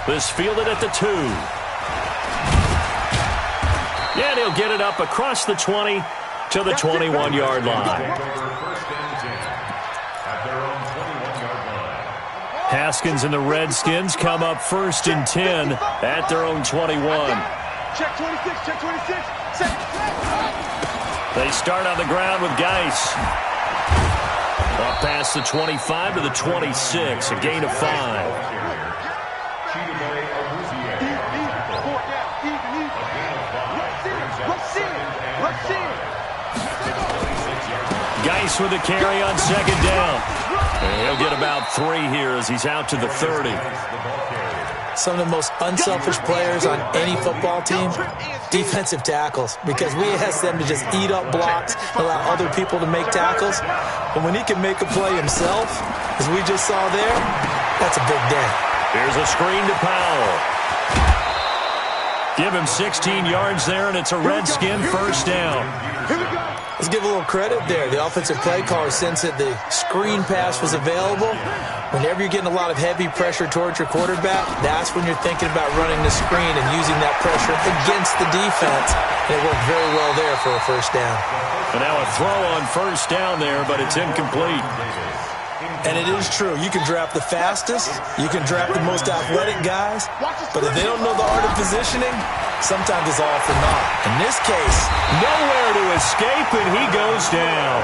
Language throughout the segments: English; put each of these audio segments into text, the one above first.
This fielded at the 2. And he'll get it up across the 20 to the 21-yard line. Haskins and the Redskins come up 1st and 10 at their own 21. Check 26, check 26. They start on the ground with Geis. Up past the 25 to the 26, a gain of 5. Geis with a carry on 2nd down. And he'll get about 3 here as he's out to the 30. Some of the most unselfish players on any football team, defensive tackles, because we ask them to just eat up blocks, allow other people to make tackles. But when he can make a play himself, as we just saw there, that's a big day. Here's a screen to Powell. Give him 16 yards there, and it's a Redskin 1st down. Let's give a little credit there. The offensive play caller, since that the screen pass was available, whenever you're getting a lot of heavy pressure towards your quarterback, that's when you're thinking about running the screen and using that pressure against the defense. And it worked very well there for a 1st down. And now a throw on 1st down there, but it's incomplete. And it is true. You can draft the fastest. You can draft the most athletic guys. But if they don't know the art of positioning, sometimes it's all for naught. In this case, nowhere to escape, and he goes down.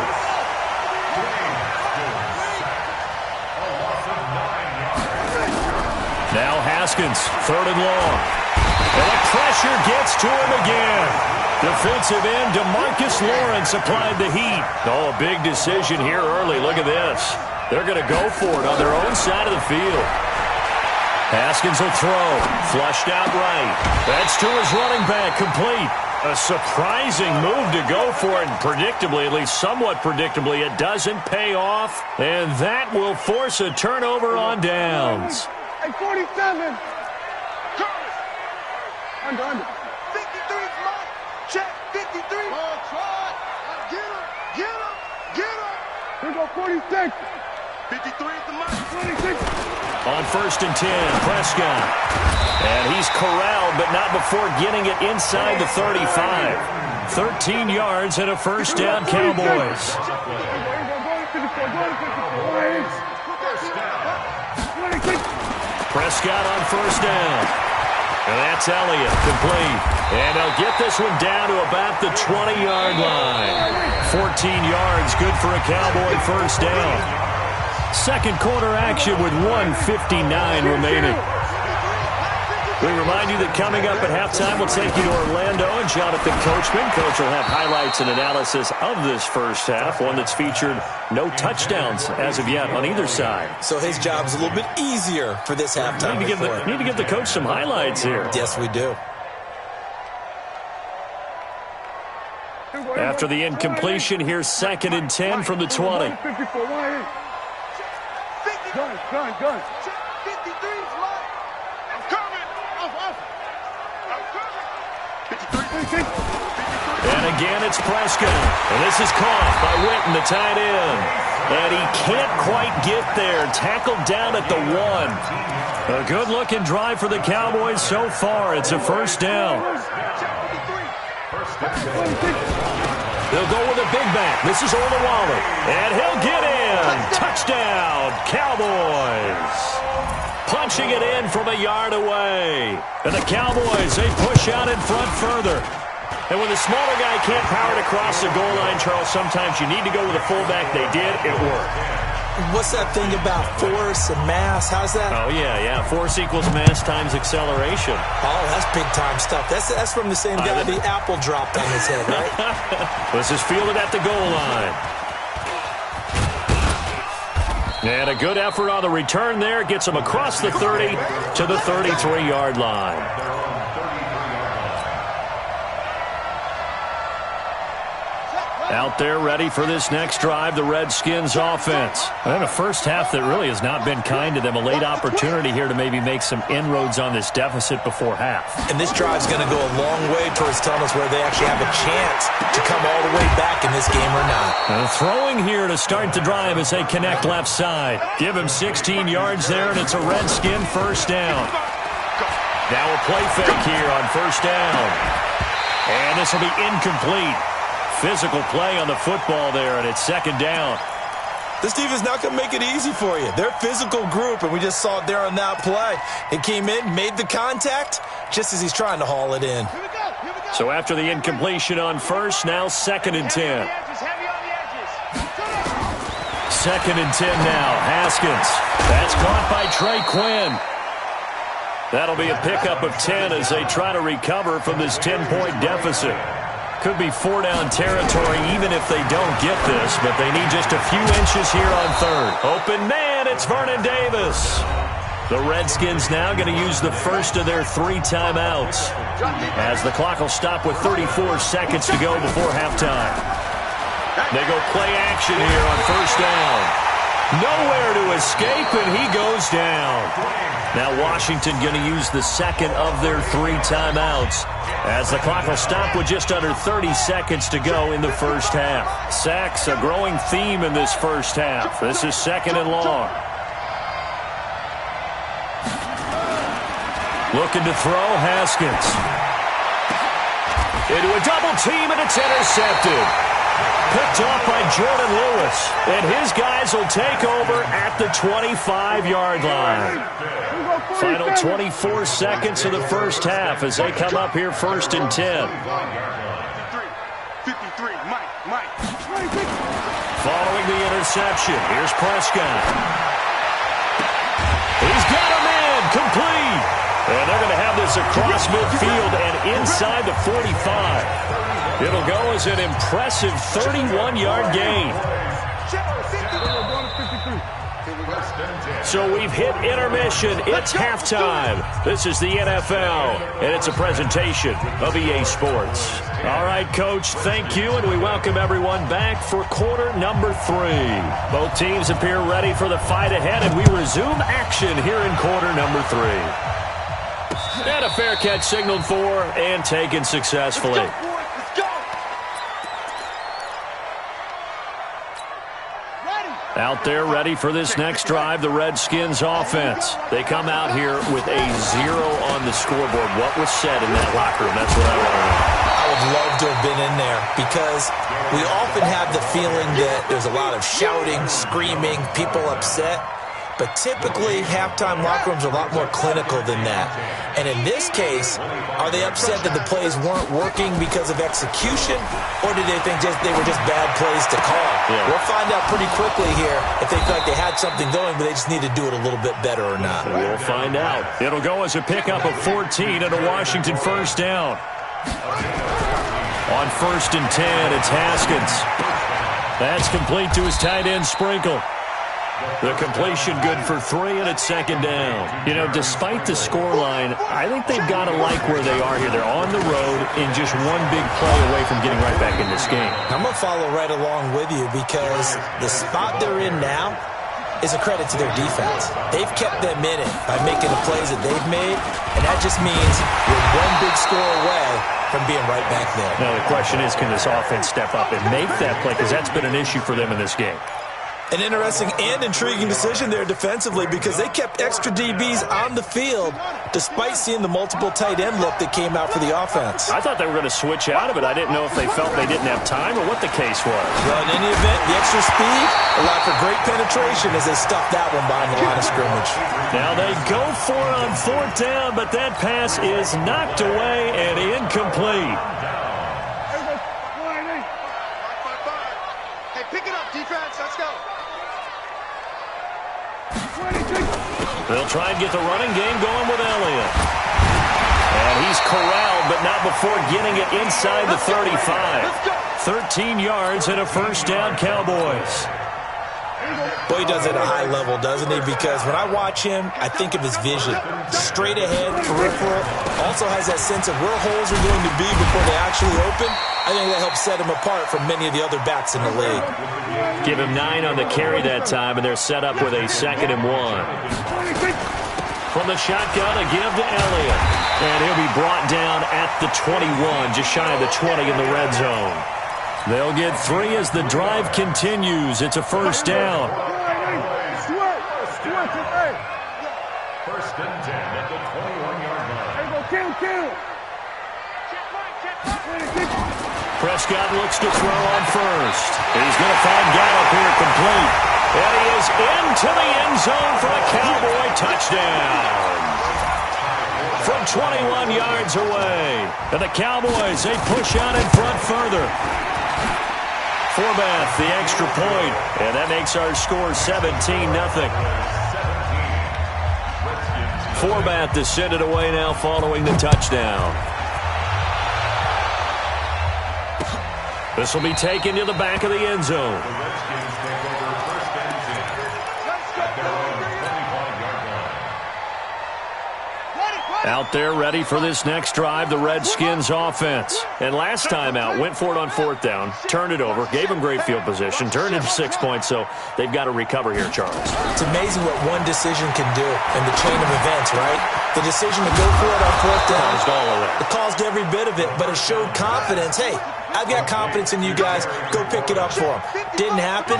Now Haskins, 3rd and long. And the pressure gets to him again. Defensive end DeMarcus Lawrence applied the heat. Oh, a big decision here early. Look at this. They're going to go for it on their own side of the field. Haskins will throw. Flushed out right. That's to his running back. Complete. A surprising move to go for it. And predictably, at least somewhat predictably, it doesn't pay off. And that will force a turnover on downs. Hey, 47. Under. 53's mine. Check 53. Oh, try. Get him. Get him. Get him. Here go 46. 53 is the mark. 26. On 1st and 10, Prescott. And he's corralled, but not before getting it inside the 35. 13 yards and a 1st down, Cowboys. Prescott on 1st down. And that's Elliott, complete. And they'll get this one down to about the 20-yard line. 14 yards, good for a Cowboy 1st down. Second quarter action with 1:59 remaining. We remind you that coming up at halftime, we'll take you to Orlando and Jonathan Coachman. Coach will have highlights and analysis of this 1st half, one that's featured no touchdowns as of yet on either side. So his job's a little bit easier for this halftime. Need to give the coach some highlights here. Yes, we do. After the incompletion, here's 2nd and 10 from the 20. Gun. 53's mine. I'm coming. Off. I'm coming. 53. And again, it's Prescott. And this is caught by Witten, the tight end. And he can't quite get there. Tackled down at the 1. A good-looking drive for the Cowboys so far. It's a 1st down. They'll go with a big back. This is Olawale. And he'll get in. Touchdown, Cowboys. Punching it in from a yard away. And the Cowboys, they push out in front further. And when the smaller guy can't power it across the goal line, Charles, sometimes you need to go with a fullback. They did. It worked. What's that thing about force and mass? How's that? Oh, yeah. Force equals mass times acceleration. Oh, that's big-time stuff. That's from the same guy the apple dropped on his head, right? This is fielded at the goal line. And a good effort on the return there. Gets him across the 30 to the 33-yard line. Out there ready for this next drive, the Redskins offense. And a 1st half that really has not been kind to them. A late opportunity here to maybe make some inroads on this deficit before half. And this drive's going to go a long way towards telling us where they actually have a chance to come all the way back in this game or not. And throwing here to start the drive as they connect left side. Give him 16 yards there, and it's a Redskin 1st down. Now a play fake here on first down. And this will be incomplete. Physical play on the football there, and it's second down. This defense not going to make it easy for you. They're a physical group, and we just saw it there on that play. It came in, made the contact, just as he's trying to haul it in. Here we go. So after the incompletion on first, now 2nd and 10. Second and 10 now. Haskins. That's caught by Trey Quinn. That'll be a pickup of 10 as they try to recover from this 10-point deficit. Could be 4-down territory even if they don't get this, but they need just a few inches here on third. Open man, it's Vernon Davis. The Redskins now going to use the first of their 3 timeouts as the clock will stop with 34 seconds to go before halftime. They go play action here on first down. Nowhere to escape, and he goes down. Now Washington going to use the second of their 3 timeouts as the clock will stop with just under 30 seconds to go in the first half. Sacks, a growing theme in this first half. This is 2nd and long. Looking to throw, Haskins. Into a double team, and it's intercepted. Picked off by Jordan Lewis. And his guys will take over at the 25-yard line. Final 24 seconds of the first half as they come up here 1st and 10. 53, Mike. Following the interception, here's Prescott. He's got him in, complete. And they're going to have this across midfield and inside the 45. It'll go as an impressive 31-yard gain. So we've hit intermission. It's halftime. This is the NFL, and it's a presentation of EA Sports. All right, Coach, thank you, and we welcome everyone back for quarter number 3. Both teams appear ready for the fight ahead, and we resume action here in quarter number 3. And a fair catch signaled for and taken successfully. Out there ready for this next drive, the Redskins offense. They come out here with a 0 on the scoreboard. What was said in that locker room? That's what I want to know. I would love to have been in there because we often have the feeling that there's a lot of shouting, screaming, people upset. But typically, halftime locker rooms are a lot more clinical than that. And in this case, are they upset that the plays weren't working because of execution, or did they think they were just bad plays to call? Yeah. We'll find out pretty quickly here if they feel like they had something going, but they just need to do it a little bit better or not. We'll find out. It'll go as a pickup of 14 and a Washington first down. On 1st and 10, it's Haskins. That's complete to his tight end, Sprinkle. The completion good for 3, and it's 2nd down. You know, despite the scoreline, I think they've got to like where they are here. They're on the road in just one big play away from getting right back in this game. I'm going to follow right along with you because the spot they're in now is a credit to their defense. They've kept them in it by making the plays that they've made, and that just means you're one big score away from being right back there. Now, the question is, can this offense step up and make that play? Because that's been an issue for them in this game. An interesting and intriguing decision there defensively because they kept extra DBs on the field despite seeing the multiple tight end look that came out for the offense. I thought they were going to switch out of it. I didn't know if they felt they didn't have time or what the case was. Well, in any event, the extra speed allowed for great penetration as they stuffed that one behind the line of scrimmage. Now They go for it on 4th down, but that pass is knocked away and incomplete. Hey, pick it up, defense. Let's go. They'll try and get the running game going with Elliott. And he's corralled, but not before getting it inside the 35. 13 yards and a first down, Cowboys. Boy, he does it at a high level, doesn't he? Because when I watch him, I think of his vision. Straight ahead, peripheral. Also has that sense of where holes are going to be before they actually open. I think that helps set him apart from many of the other backs in the league. Give him 9 on the carry that time, and they're set up with a 2nd and 1. From the shotgun, a give to Elliott. And he'll be brought down at the 21, just shy of the 20 in the red zone. They'll get 3 as the drive continues. It's a first down. First and 10 at the 21-yard line. There you go, kill. Prescott looks to throw on first. He's going to find Gallup here complete. And he is into the end zone for a Cowboy touchdown. From 21 yards away. And the Cowboys, they push out in front further. Forbath, the extra point. And that makes our score 17-0. Forbath to send it away now following the touchdown. This will be taken to the back of the end zone. Out there ready for this next drive, the Redskins offense. And last time out, went for it on fourth down, turned it over, gave them great field position, turned into 6 points, so they've got to recover here, Charles. It's amazing what one decision can do in the chain of events, right? The decision to go for it on fourth down, it caused every bit of it, but it showed confidence. Hey, I've got confidence in you guys. Go pick it up for them. Didn't happen.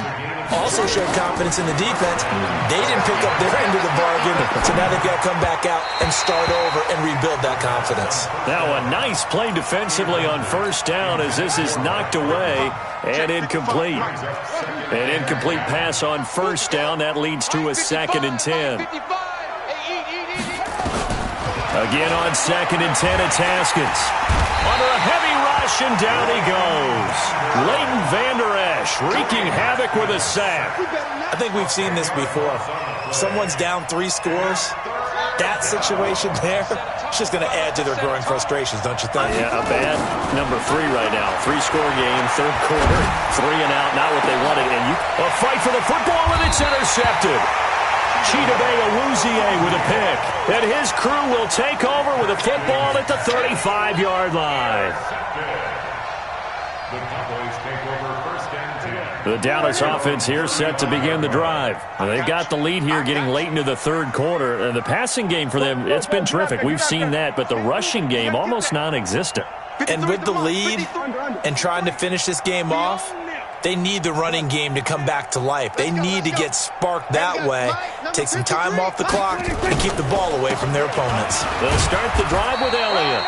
Also showed confidence in the defense. They didn't pick up their end of the bargain, so now they've got to come back out and start over and rebuild that confidence. Now a nice play defensively on first down as this is knocked away and incomplete. An incomplete pass on first down. That leads to a 2nd and 10. Again on 2nd and 10, it's Haskins. Under a heavy rush, and down he goes. Leighton Vander Esch wreaking havoc with a sack. I think we've seen this before. Someone's down 3 scores. That situation there, it's just going to add to their growing frustrations, don't you think? Yeah, a bad number 3 right now. 3-score game, third quarter, 3 and out, not what they wanted. And a fight for the football, and it's intercepted. Chidobe Awuzie with a pick. And his crew will take over with a football at the 35-yard line. The Cowboys take over first and 10. The Dallas offense here set to begin the drive. They've got the lead here getting late into the third quarter. The passing game for them, it's been terrific. We've seen that, but the rushing game almost non-existent. And with the lead and trying to finish this game off, they need the running game to come back to life. They need to get sparked that way, take some time off the clock, and keep the ball away from their opponents. They'll start the drive with Elliott.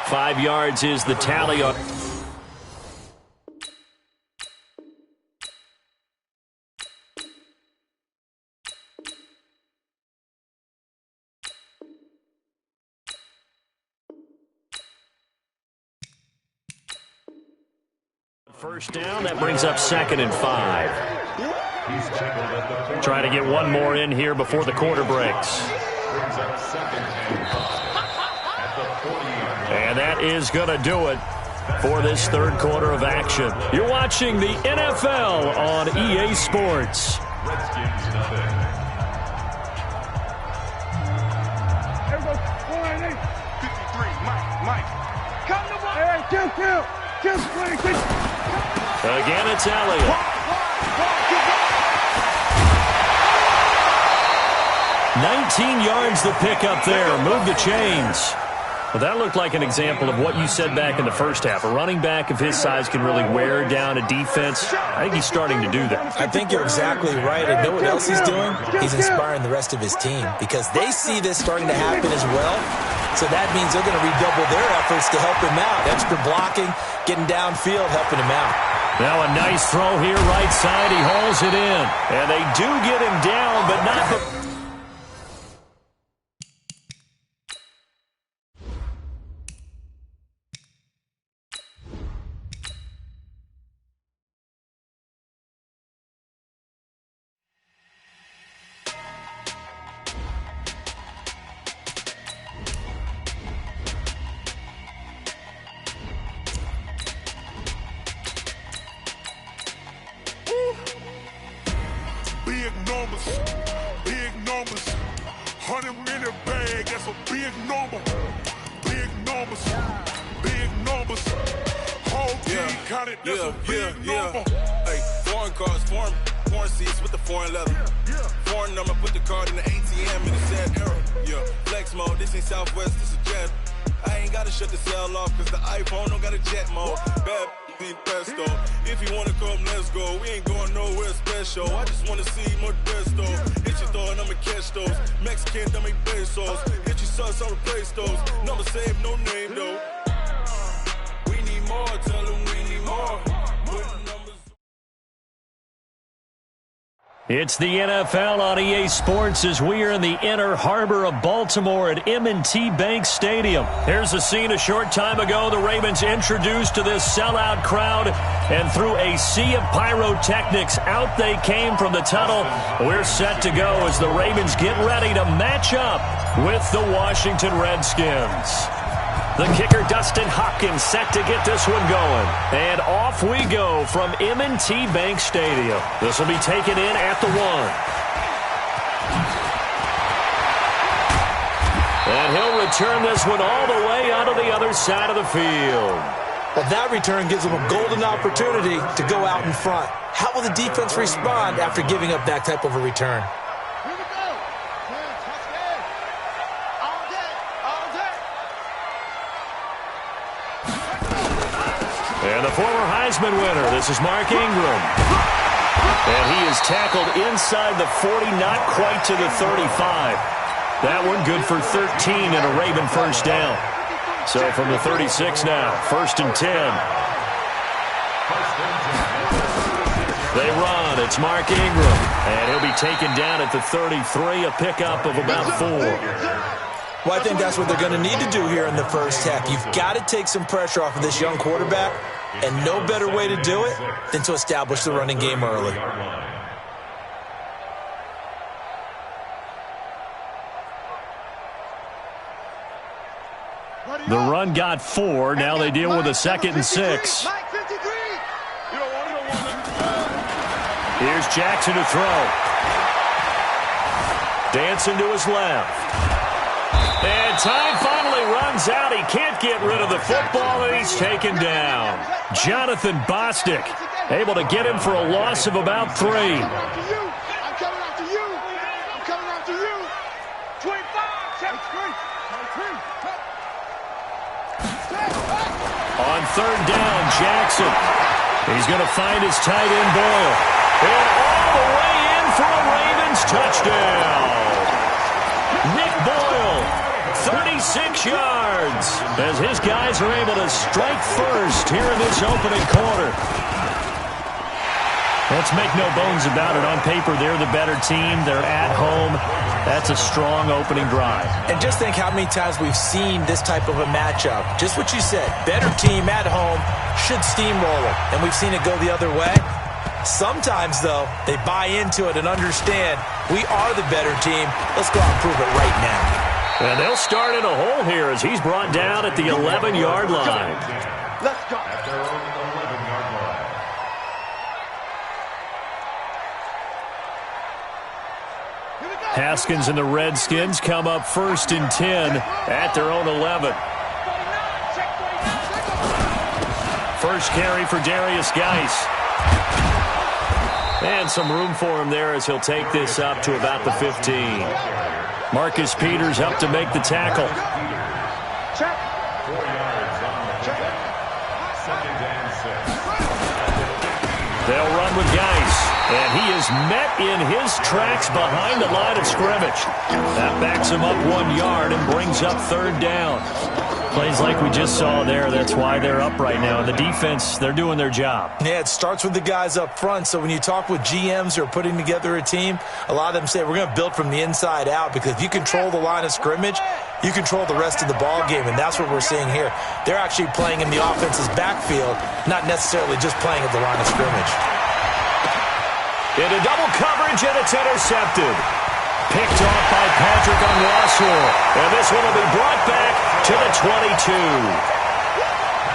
5 yards is the tally on. First down, that brings up 2nd and 5. Try to get one more in here before the quarter breaks. And that is going to do it for this third quarter of action. You're watching the NFL on EA Sports. Again, it's Elliott. 19 yards the pick up there. Move the chains. Well, that looked like an example of what you said back in the first half. A running back of his size can really wear down a defense. I think he's starting to do that. I think you're exactly right. And know what else he's doing? He's inspiring the rest of his team because they see this starting to happen as well. So that means they're going to redouble their efforts to help him out. Extra blocking, getting downfield, helping him out. Now a nice throw here, right side. He hauls it in. And they do get him down, but not the... Big numbers, 100-minute bag, that's a big number. Big numbers, whole team counted, that's a big number. Hey, foreign cars, foreign seats with the foreign leather. Foreign number, put the card in the ATM in the sad era. Yeah, flex mode, this ain't Southwest, this is jet. I ain't gotta shut the cell off, cause the iPhone don't got a jet mode. Bad think pesto. If you wanna come, let's go. We ain't going nowhere special. I just wanna see more best though. Hit your throw and I'ma catch those. Mexican, that make pesos. Hit your sauce, I'll replace those. Number save, no name though. We need more, tell them we need more. It's the NFL on EA Sports as we are in the inner harbor of Baltimore at M&T Bank Stadium. Here's a scene a short time ago. The Ravens introduced to this sellout crowd, and through a sea of pyrotechnics, out they came from the tunnel. We're set to go as the Ravens get ready to match up with the Washington Redskins. The kicker, Dustin Hopkins, set to get this one going. And off we go from M&T Bank Stadium. This will be taken in at the 1. And he'll return this one all the way out of the other side of the field. Well, that return gives them a golden opportunity to go out in front. How will the defense respond after giving up that type of a return? And the former Heisman winner, this is Mark Ingram. And he is tackled inside the 40, not quite to the 35. That one good for 13 and a Raven first down. So from the 36 now, 1st and 10. They run, it's Mark Ingram. And he'll be taken down at the 33, a pickup of about 4. Well, I think that's what they're going to need to do here in the first half. You've got to take some pressure off of this young quarterback, and no better way to do it than to establish the running game early. The run got 4. Now they deal with a 2nd and 6. Here's Jackson to throw. Dancing to his left. And time finally runs out. He can't get rid of the football, and he's taken down. Jonathan Bostic able to get him for a loss of about 3. I'm coming after you. I'm coming after you. 25. Check 3. On 3rd down, Jackson. He's going to find his tight end, Boyle. And all the way in for a Ravens touchdown. Nick Boyle, 36 yards, as his guys are able to strike first here in this opening quarter. Let's make no bones about it. On paper, they're the better team. They're at home. That's a strong opening drive. And just think how many times we've seen this type of a matchup. Just what you said, better team at home should steamroll them. And we've seen it go the other way. Sometimes, though, they buy into it and understand we are the better team. Let's go out and prove it right now. And they'll start in a hole here as he's brought down at the 11-yard line. Let's go. Haskins and the Redskins come up 1st and 10 at their own 11. First carry for Darius Geis. And some room for him there as he'll take this up to about the 15. Marcus Peters up to make the tackle. Check. 4 yards on the check. 2nd and 6. They'll run with Geis. And he is met in his tracks behind the line of scrimmage. That backs him up 1 yard and brings up 3rd down. Plays like we just saw there. That's why they're up right now. And the defense, they're doing their job. Yeah, it starts with the guys up front. So when you talk with GMs who are putting together a team, a lot of them say we're going to build from the inside out, because if you control the line of scrimmage, you control the rest of the ball game, and that's what we're seeing here. They're actually playing in the offense's backfield, not necessarily just playing at the line of scrimmage. Into double coverage, and it's intercepted. Picked off by Patrick Onwuasor. And this one will be brought back to the 22.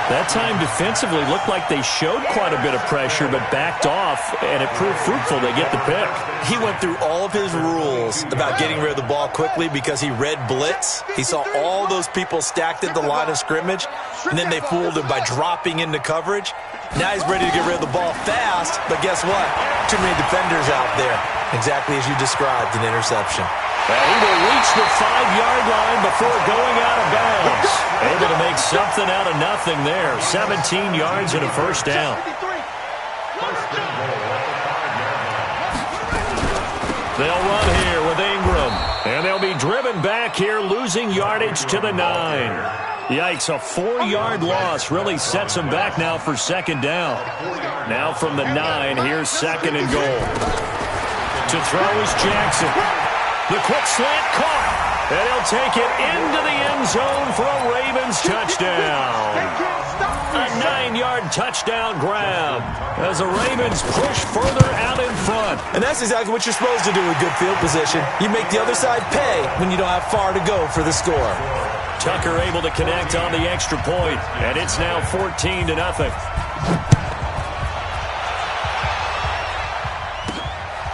That time defensively looked like they showed quite a bit of pressure but backed off, and it proved fruitful. They get the pick. He went through all of his rules about getting rid of the ball quickly because he read blitz. He saw all those people stacked at the line of scrimmage, and then they fooled him by dropping into coverage. Now he's ready to get rid of the ball fast, but guess what? Too many defenders out there. Exactly as you described, an interception. And he will reach the 5-yard line before going out of bounds. Able to make something out of nothing there. 17 yards and a first down. They'll run here with Ingram. And they'll be driven back here, losing yardage to the 9. Yikes, a 4-yard loss really sets them back now for second down. Now from the 9, here's second and goal. To throw is Jackson. The quick slant caught. And he'll take it into the end zone for a Ravens touchdown. A 9-yard touchdown grab as the Ravens push further out in front. And that's exactly what you're supposed to do with good field position. You make the other side pay when you don't have far to go for the score. Tucker able to connect on the extra point, and it's now 14-0.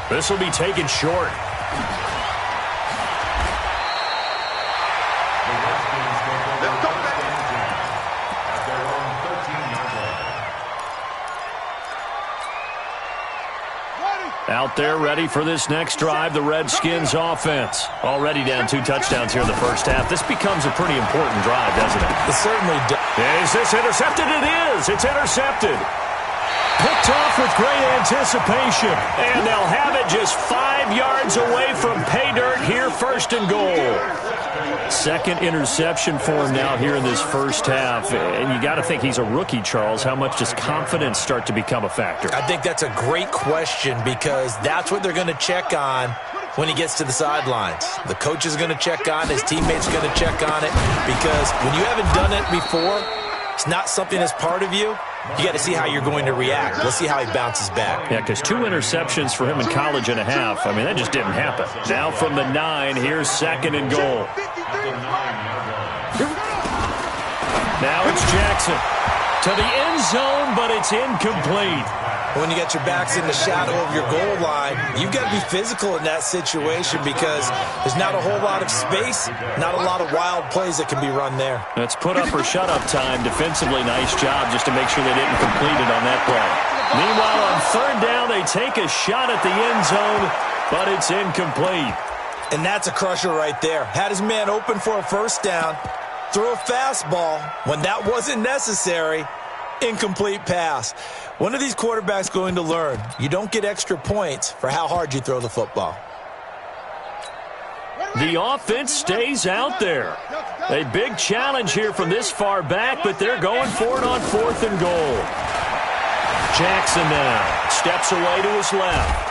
This will be taken short. Out there ready for this next drive, the Redskins offense. Already down 2 touchdowns here in the first half. This becomes a pretty important drive, doesn't it? It certainly does. Is this intercepted? It is. It's intercepted. Picked off with great anticipation. And they'll have it just 5 yards away from pay dirt here, first and goal. Second interception for him now here in this first half. And you got to think he's a rookie, Charles. How much does confidence start to become a factor? I think that's a great question because that's what they're going to check on when he gets to the sidelines. The coach is going to check on it. His teammates are going to check on it because when you haven't done it before, it's not something that's part of you. You got to see how you're going to react. Let's see how he bounces back. Yeah, because 2 interceptions for him in college and a half. I mean, that just didn't happen. Now from the 9, here's second and goal. Now it's Jackson to the end zone, but it's incomplete. When you got your backs in the shadow of your goal line, you've got to be physical in that situation because there's not a whole lot of space, not a lot of wild plays that can be run there. That's put up or shut up time. Defensively, nice job just to make sure they didn't complete it on that play. Meanwhile, on third down, they take a shot at the end zone, but it's incomplete. And that's a crusher right there. Had his man open for a first down, threw a fastball when that wasn't necessary. Incomplete pass. One of these quarterbacks going to learn, you don't get extra points for how hard you throw the football. The offense stays out there. A big challenge here from this far back, but they're going for it on fourth and goal. Jackson now steps away to his left.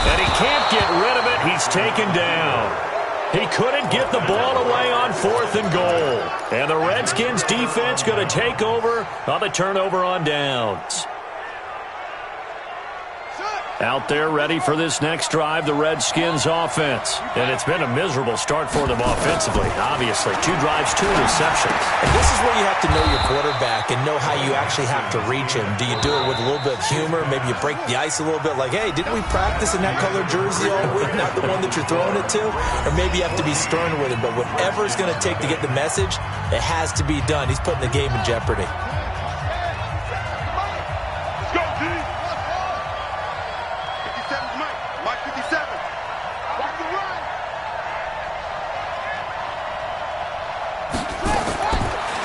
And he can't get rid of it. He's taken down. He couldn't get the ball away on fourth and goal. And the Redskins defense going to take over on the turnover on downs. Out there ready for this next drive, the Redskins offense. And it's been a miserable start for them offensively, obviously. 2 drives, 2 interceptions. And this is where you have to know your quarterback and know how you actually have to reach him. Do you do it with a little bit of humor? Maybe you break the ice a little bit like, hey, didn't we practice in that colored jersey all week, not the one that you're throwing it to? Or maybe you have to be stern with him. But whatever it's going to take to get the message, it has to be done. He's putting the game in jeopardy.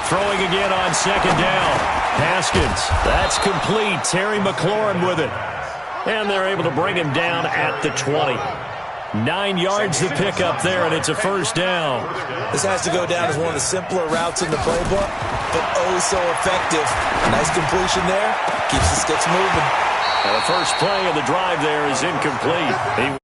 Throwing again on second down. Haskins, that's complete. Terry McLaurin with it. And they're able to bring him down at the 20. 9 yards to pick up there, and it's a first down. This has to go down as one of the simpler routes in the playbook, but oh so effective. Nice completion there. Keeps the sticks moving. And the first play of the drive there is incomplete.